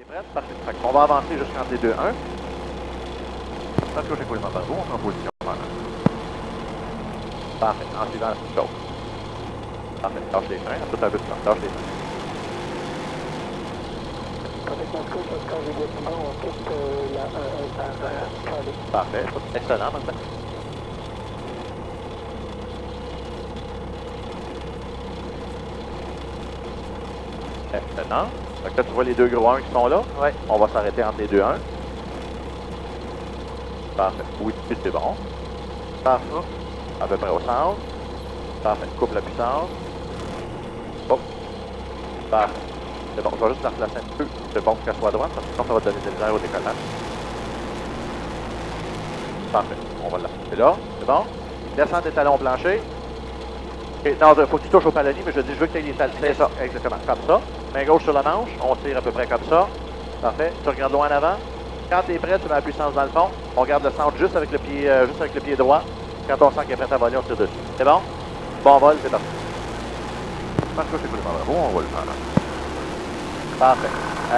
prête? Parfait. Fait on va avancer jusqu'entre les 2-1. Parce que j'ai coulé ma barreau, on est en position. Parfait. En suivant la petite chose. Parfait. Lâche les freins. Tout un peu de temps. Lâche les freins. Parfait. Excellent maintenant. Excellent. Fait que là, tu vois les deux gros 1 qui sont là? Oui. On va s'arrêter entre les 2-1. Parfait. Oui, c'est bon. Parfait. À peu près au centre. Parfait. Coupe la puissance. Oh. Parfait. C'est bon. Je vais juste la replacer un peu. C'est bon qu'elle soit à droite parce que sinon ça va te donner des airs au décollage. Parfait. On va la placer là. C'est bon. Descends des talons planchers. Okay. Non, il faut que tu touches au palonnier, mais je dis, je veux que tu aies les talons. C'est ça, exactement. Comme ça. Main gauche sur la manche. On tire à peu près comme ça. Parfait. Tu regardes loin en avant. Quand tu es prêt, tu mets la puissance dans le fond. On garde le centre juste avec le pied droit. Quand on sent qu'il est prêt à voler, on tire dessus. C'est bon? Bon vol, c'est parti. Parce que c'est cool, bravo, on va le faire. Parfait.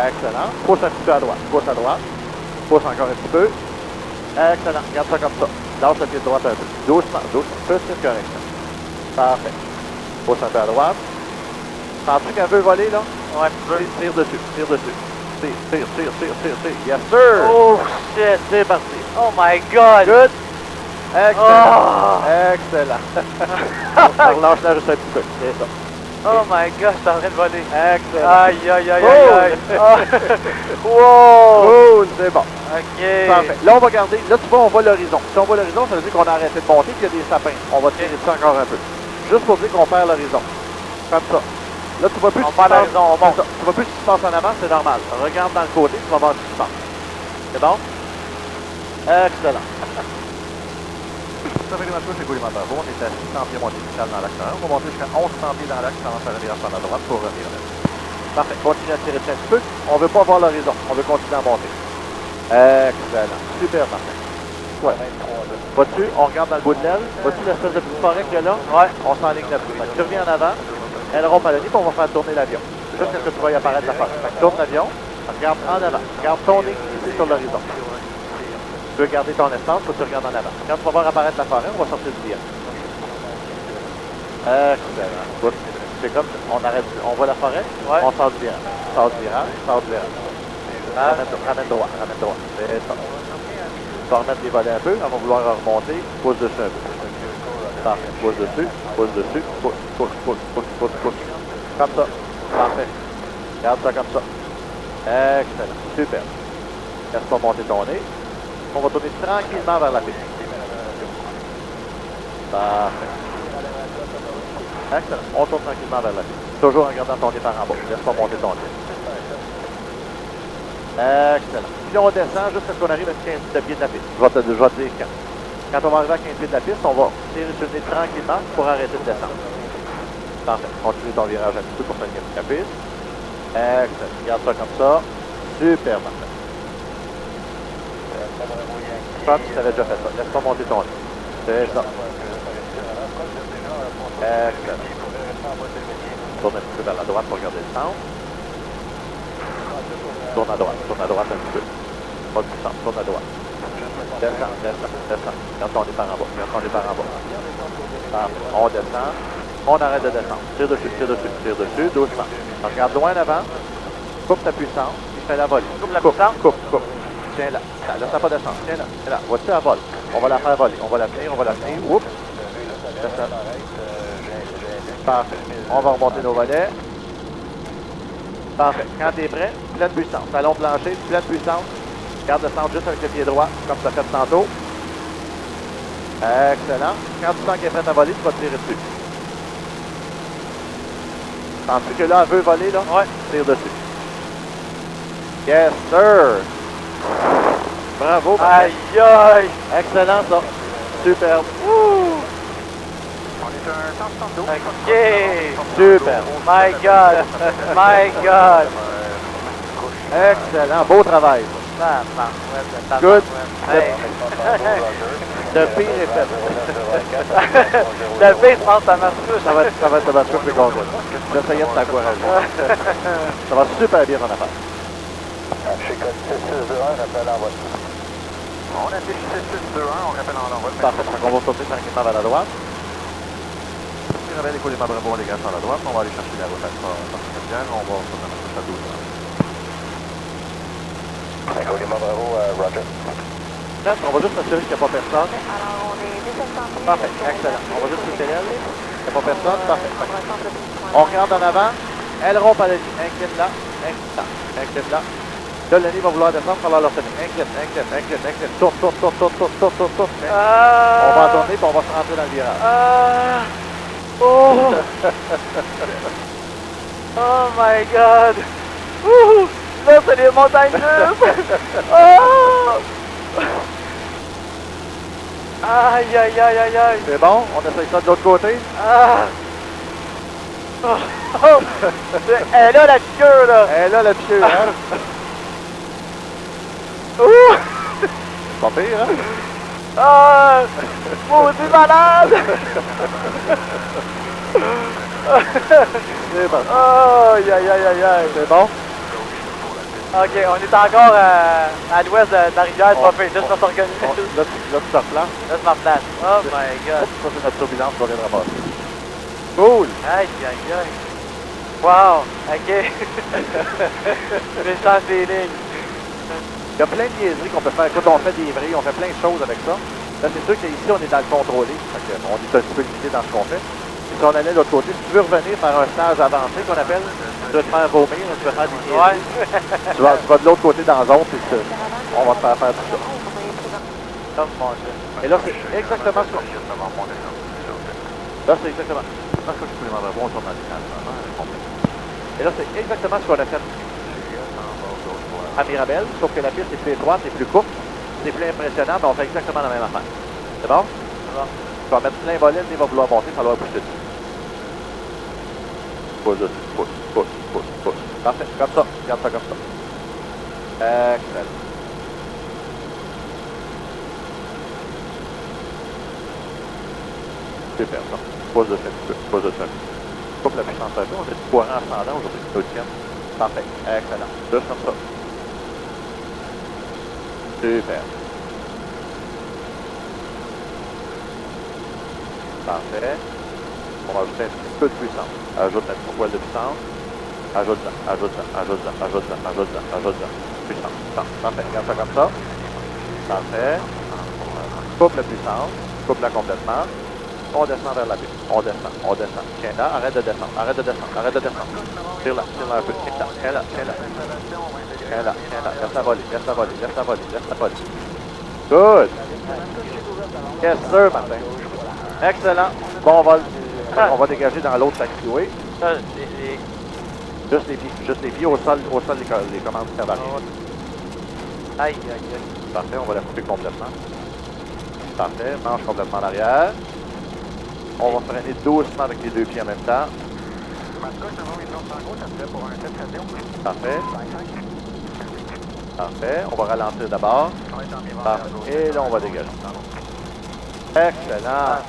Excellent. Pousse un petit peu à droite. Pousse à droite. Pousse encore un petit peu. Excellent. Garde ça comme ça. Lâche le pied droit un peu. Doucement, doucement. Petite correction. Parfait. Pousse un peu à droite. Sens-tu qu'elle veut voler, là? Ouais. Tire dessus. Tire dessus. Tire. Yes, sir! Oh, shit! C'est parti. Oh my god! Good. Excellent. Oh. Excellent. On relâche là juste un petit peu. C'est ça. Oh my god, je suis en train de voler. Excellent. Aïe. Oh. Wow! Cool, c'est bon. OK. Parfait. Là, on va garder. Là, tu vois, on voit l'horizon. Si on voit l'horizon, ça veut dire qu'on a arrêté de monter et qu'il y a des sapins. On va tirer dessus encore un peu. Juste pour dire qu'on perd l'horizon. Comme ça. Là, tu vois plus On ce qui se perd passe. l'horizon, on monte. Tu vois plus ce qui se passe en avant, c'est normal. Regarde dans le côté, tu vas voir ce qui se passe. C'est bon? Excellent. Ça fait les matchs, c'est Goulimateur. On est à 600 pieds montée initiale dans l'axe 1. On va monter jusqu'à 1100 pieds dans l'axe avant de faire la virage à droite pour revenir là. Parfait. Continue à tirer dessus un petit peu. On ne veut pas voir l'horizon. On veut continuer à monter. Excellent. Super parfait. Ouais. Vois-tu, on regarde dans le bout de l'aile. Vois-tu l'espèce de petite forêt qu'il y a là? Ouais. On s'enligne là-dessus. Tu reviens en avant. Aileron palonnier, puis on va faire tourner l'avion. Juste ce que tu vas y apparaître la forêt. Tourne l'avion. Regarde en avant. Garde ton nez ici sur l'horizon. Tu veux garder ton espace, faut que tu regardes en avant. Quand tu vas voir apparaître la forêt, on va sortir du virage. Excellent. C'est comme, on arrête, on voit la forêt, Ouais. on sort du virage. Sort du virage. Ramène droit. C'est ça. Tu vas remettre les volets un peu, on va vouloir remonter, pousse dessus un peu. Parfait. Pousse dessus. Comme ça. Parfait. Garde ça comme ça. Excellent. Super. Laisse pas monter ton nez. On va tourner tranquillement vers la piste. Parfait. Excellent. On tourne tranquillement vers la piste. Toujours en gardant ton nez par en bas. Laisse pas monter ton nez. Excellent. Puis on descend jusqu'à ce qu'on arrive à 15 pieds de la piste. Je vais te dire quand. Quand on va arriver à 15 pieds de la piste, on va tirer sur le nez tranquillement pour arrêter de descendre. Parfait. Continue ton virage un petit peu pour finir la piste. Excellent. Garde ça comme ça. Super parfait. Je pense que tu avais déjà fait ça. Laisse pas monter ton nez. C'est ça. Excellent. Tourne un petit peu vers la droite pour regarder le centre. Tourne à droite un petit peu. Pas de puissance, tourne à droite. Descends. Garde ton nez par en bas. Parfait. On descend. On arrête de descendre. Tire dessus, doucement. Regarde loin en avant. Coupe ta puissance, puis fais la volée. Coupe la puissance? Coupe. Tiens là. Laisse-la pas descendre. Tiens là. Vois-tu, elle vole. On va la faire voler. On va la tenir. Oups. Descends. Parfait. On va remonter nos volets. Parfait. Quand tu es prêt, pleine puissance. Talon plancher, pleine puissance. Garde le centre juste avec le pied droit, comme tu as fait tantôt. Excellent. Quand tu sens qu'elle est prête à voler, tu vas tirer dessus. Sens-tu que là, elle veut voler, là? Ouais. Tire dessus. Yes, sir! Bravo, Aïe! excellent, ça. Superbe. Wouh! On est un 172. OK! Super. My God! Excellent. Beau travail. Good. Hey. Le pire est fait. Le pire, je pense que ça marche plus. Ça va être le match plus content. J'essayais de t'encourager. Ça va super bien ton affaire. On affiche 6621, on rappelle en envol. Parfait. Donc, on va sauter tranquillement vers la droite. Les rebelles et les membres vont les gars sur la droite. On va aller chercher la route à Trois-Rivières. On va sauter dans le château. Roger. On va juste s'assurer qu'il n'y a pas personne. Alors, on est descendu. Parfait, excellent. On va juste pousser l'aile. Il n'y a pas personne. Parfait. On regarde en avant. Aileron par la ligne. Incline-la. Incline-la. Là, Lenny va vouloir descendre pour leur tenir. Incline. Tourne. On va tourner et on va se rentrer dans le virage. Oh! Oh my god! Ouh! Là, c'est les montagnes russes! Oh! Aïe! C'est bon? On essaye ça de l'autre côté? Ah! Oh! Elle est là, la piqûre, là! Elle est là, la piqûre, hein? Ouh! C'est pas pire, hein? Ah! Maudit malade! C'est bon. Aïe! C'est bon? Ok, on est encore à l'ouest de la rivière de Popé, juste pour s'organiser. Là, tu te replaces. Là, je me replace. Oh my god. Ça, c'est notre turbulence qu'on vient de ramasser. Cool! Aïe. Wow, ok. Méchant feeling. Il y a plein de niaiseries qu'on peut faire. Quand on fait des vrilles, on fait plein de choses avec ça. Là, c'est sûr qu'ici, on est dans le contrôlé. On est un petit peu limité dans ce qu'on fait. Et si on allait de l'autre côté, si tu veux revenir faire un stage avancé qu'on appelle, tu veux te faire vomir, tu veux faire des niaiseries. Ouais. Tu vas de l'autre côté dans la zone, puis on va te faire faire tout ça. Comme mon Dieu. Et là, c'est exactement ce qu'on... Là, c'est exactement... Là, je peux les demander bon, on tourne dans le canal. Et là, c'est exactement ce qu'on a fait à Mirabel, sauf que la piste est plus étroite et plus courte. C'est plus impressionnant, mais on fait exactement la même affaire. C'est bon? C'est bon. Tu vas mettre plein volet, il va vouloir monter, ça va pousser dessus. Pousse dessus, pousse. Parfait, comme ça, garde ça comme ça. Excellent. Super, ça. Pousse dessus un petit peu, Coupe la puissance un peu, on est du courant ascendant aujourd'hui, c'est notre tienne. Parfait, excellent. Juste comme ça. Super. Parfait. On va ajouter un petit peu de puissance. Ajoute un petit poil de puissance. Ajoute-en. Puissance. Parfait. Regarde ça comme ça. Parfait. Coupe la puissance. Coupe-la complètement. On descend vers la piste. On descend. Tiens là, arrête de descendre. Tire-la un peu. Tiens là. Laisse la voler. Good. Yes, sir, Martin. Excellent. Bon vol. On va dégager dans l'autre taxiway. Ça, Juste les pieds au sol les commandes cavaliers. Aïe. Parfait, on va la couper complètement. Parfait, manche complètement en arrière. On va freiner doucement avec les deux pieds en même temps. Parfait, on va ralentir d'abord. Parfait, et là on va dégager. Excellent.